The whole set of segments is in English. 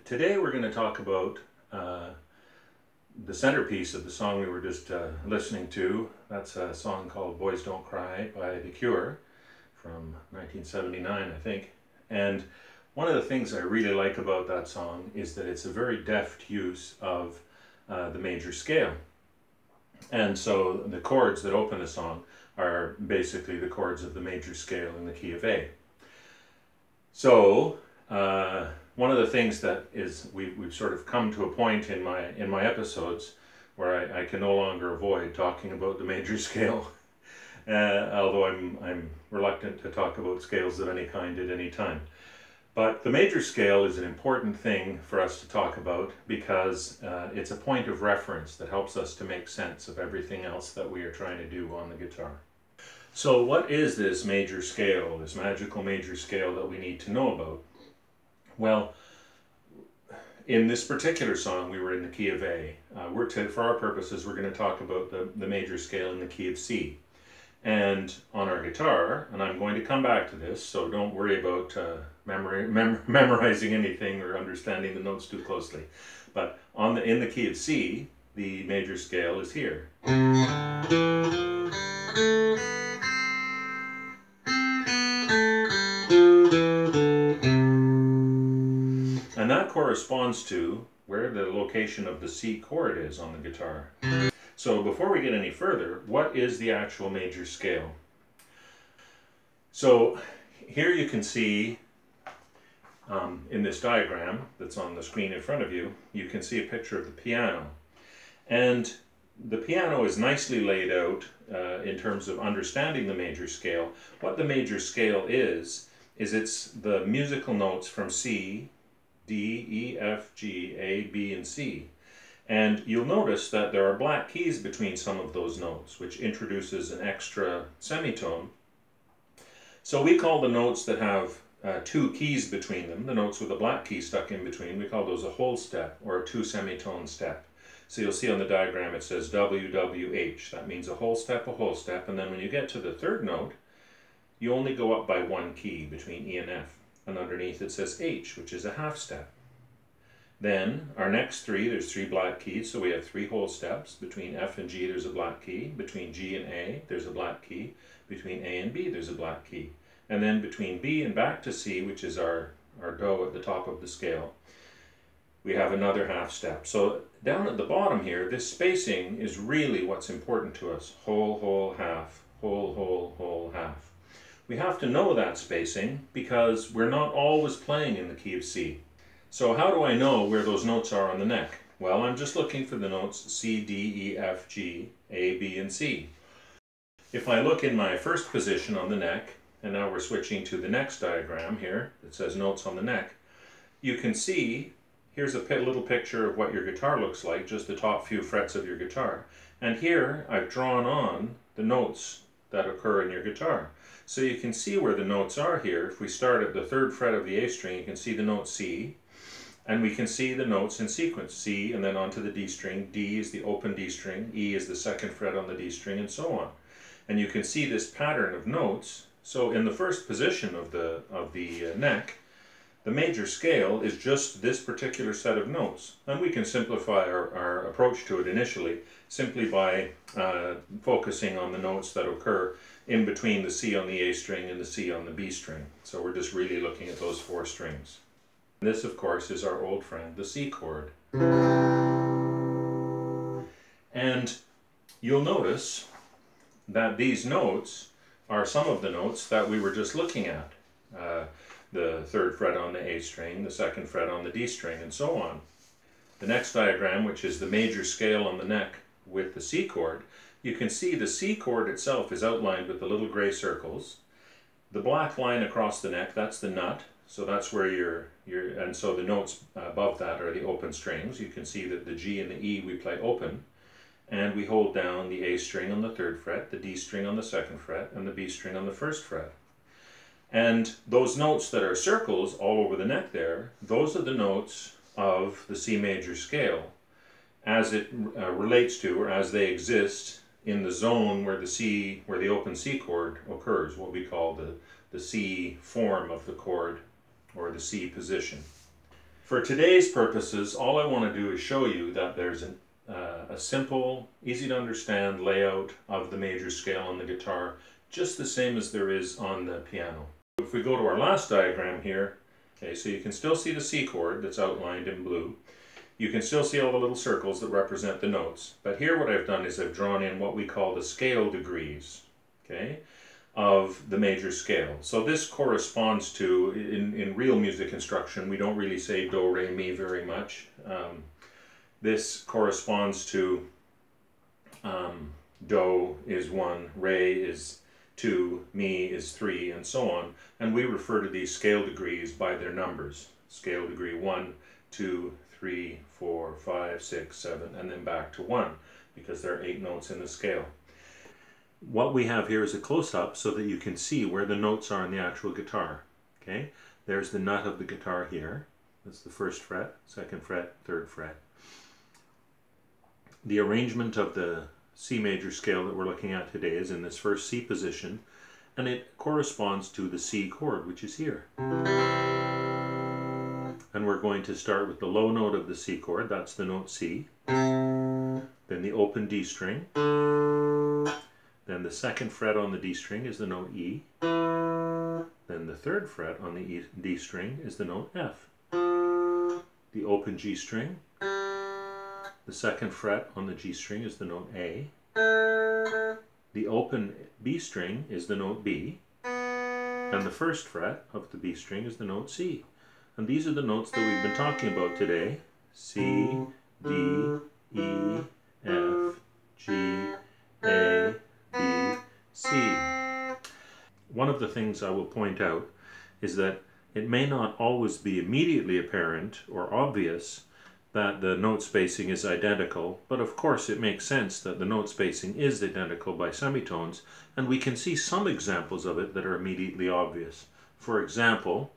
Today we're going to talk about the centerpiece of the song we were just listening to. That's a song called Boys Don't Cry by The Cure from 1979, I think. And one of the things I really like about that song is that it's a very deft use of the major scale. And so the chords that open the song are basically the chords of the major scale in the key of A. So one of the things that is we've sort of come to a point in my episodes where I can no longer avoid talking about the major scale, although I'm reluctant to talk about scales of any kind at any time. But the major scale is an important thing for us to talk about because it's a point of reference that helps us to make sense of everything else that we are trying to do on the guitar. So what is this major scale, this magical major scale that we need to know about? Well, in this particular song, we were in the key of A. For our purposes, we're going to talk about the major scale in the key of C. And on our guitar, and I'm going to come back to this, so don't worry about memorizing anything or understanding the notes too closely. But in the key of C, the major scale is here. And that corresponds to where the location of the C chord is on the guitar. So before we get any further, what is the actual major scale? So here you can see in this diagram that's on the screen in front of you, you can see a picture of the piano. And the piano is nicely laid out in terms of understanding the major scale. What the major scale is it's the musical notes from C, D, E, F, G, A, B, and C. And you'll notice that there are black keys between some of those notes, which introduces an extra semitone. So we call the notes that have two keys between them, the notes with a black key stuck in between, we call those a whole step or a two semitone step. So you'll see on the diagram it says W, W, H. That means a whole step, and then when you get to the third note, you only go up by one key between E and F. And underneath it says H, which is a half step. Then our next three, there's three black keys, so we have three whole steps. Between F and G there's a black key. Between G and A there's a black key. Between A and B there's a black key. And then between B and back to C, which is our Do at the top of the scale, we have another half step. So down at the bottom here, this spacing is really what's important to us. Whole, whole, half, whole, whole, whole, half. We have to know that spacing because we're not always playing in the key of C. So how do I know where those notes are on the neck? Well, I'm just looking for the notes C, D, E, F, G, A, B, and C. If I look in my first position on the neck, and now we're switching to the next diagram here that says notes on the neck, you can see here's a little picture of what your guitar looks like, just the top few frets of your guitar. And here I've drawn on the notes that occur in your guitar. So you can see where the notes are here. If we start at the third fret of the A string, you can see the note C, and we can see the notes in sequence. C and then onto the D string. D is the open D string, E is the second fret on the D string, and so on. And you can see this pattern of notes. So in the first position of the neck, the major scale is just this particular set of notes. And we can simplify our approach to it initially simply by focusing on the notes that occur in between the C on the A string and the C on the B string. So we're just really looking at those four strings. This, of course, is our old friend, the C chord. And you'll notice that these notes are some of the notes that we were just looking at. The third fret on the A string, the second fret on the D string, and so on. The next diagram, which is the major scale on the neck with the C chord, you can see the C chord itself is outlined with the little gray circles. The black line across the neck, that's the nut, so that's where and so the notes above that are the open strings. You can see that the G and the E we play open, and we hold down the A string on the third fret, the D string on the second fret, and the B string on the first fret. And those notes that are circles all over the neck there, those are the notes of the C major scale as it relates to, or as they exist in the zone where the open C chord occurs, what we call the C form of the chord, or the C position. For today's purposes, all I want to do is show you that there's a simple, easy to understand layout of the major scale on the guitar, just the same as there is on the piano. If we go to our last diagram here, okay, so you can still see the C chord that's outlined in blue. You can still see all the little circles that represent the notes. But here what I've done is I've drawn in what we call the scale degrees, okay, of the major scale. So this corresponds to, in real music instruction, we don't really say do, re, mi very much. This corresponds to do is 1, re is 2, mi is 3, and so on. And we refer to these scale degrees by their numbers. Scale degree 1, 2, 3, 4, 5, 6, 7, and then back to 1, because there are 8 notes in the scale. What we have here is a close-up so that you can see where the notes are in the actual guitar. Okay, there's the nut of the guitar here. That's the 1st fret, 2nd fret, 3rd fret. The arrangement of the C major scale that we're looking at today is in this first C position, and it corresponds to the C chord, which is here. And we're going to start with the low note of the C chord, that's the note C, then the open D string, then the 2nd fret on the D string is the note E, then the 3rd fret on the D string is the note F, the open G string, the 2nd fret on the G string is the note A, the open B string is the note B, and the 1st fret of the B string is the note C. And these are the notes that we've been talking about today: C, D, E, F, G, A, B, C. One of the things I will point out is that it may not always be immediately apparent or obvious that the note spacing is identical, but of course it makes sense that the note spacing is identical by semitones, and we can see some examples of it that are immediately obvious. For example,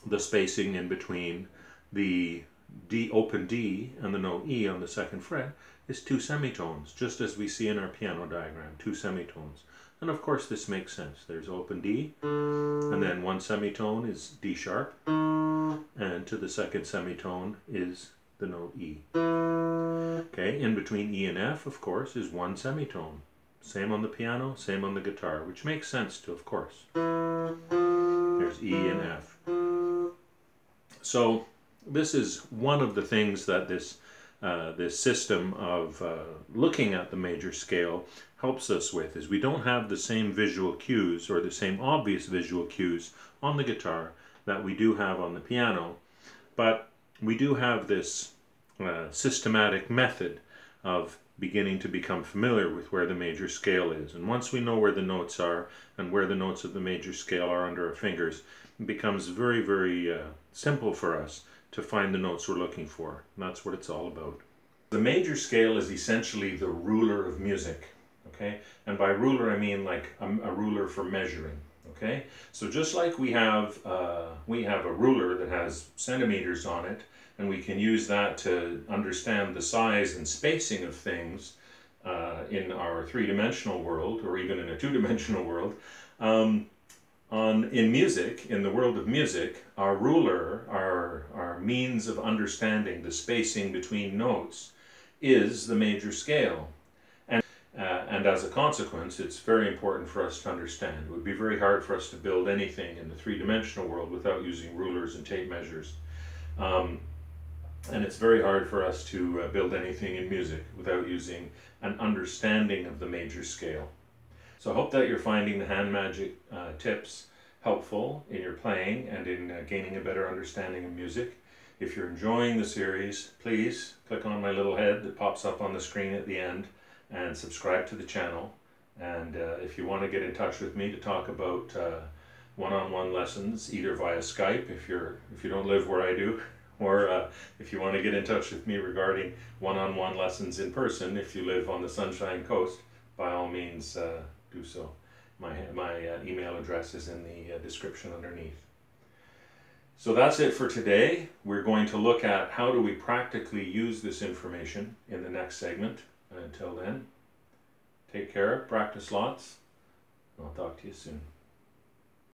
the spacing in between the D, open D, and the note E on the 2nd fret is 2 semitones, just as we see in our piano diagram, 2 semitones. And of course this makes sense. There's open D, and then 1 semitone is D sharp, and to the 2nd semitone is the note E. Okay, in between E and F, of course, is 1 semitone. Same on the piano, same on the guitar, which makes sense too, of course. There's E and F. So this is one of the things that this system of looking at the major scale helps us with, is we don't have the same visual cues or the same obvious visual cues on the guitar that we do have on the piano, but we do have this systematic method of beginning to become familiar with where the major scale is. And once we know where the notes are and where the notes of the major scale are under our fingers, it becomes very, very simple for us to find the notes we're looking for. And that's what it's all about. The major scale is essentially the ruler of music, okay? And by ruler I mean like a ruler for measuring, okay? So just like we have a ruler that has centimeters on it, and we can use that to understand the size and spacing of things in our three-dimensional world, or even in a two-dimensional world. In music, in the world of music, our ruler, our means of understanding the spacing between notes, is the major scale. And as a consequence, it's very important for us to understand. It would be very hard for us to build anything in the three-dimensional world without using rulers and tape measures. And it's very hard for us to build anything in music without using an understanding of the major scale. So I hope that you're finding the hand magic tips helpful in your playing and in gaining a better understanding of music. If you're enjoying the series, please click on my little head that pops up on the screen at the end and subscribe to the channel. And if you want to get in touch with me to talk about one-on-one lessons, either via Skype if you don't live where I do, or if you want to get in touch with me regarding one-on-one lessons in person if you live on the Sunshine Coast, by all means do so. My email address is in the description underneath. So that's it for today. We're going to look at how do we practically use this information in the next segment. And until then, take care, practice lots, and I'll talk to you soon.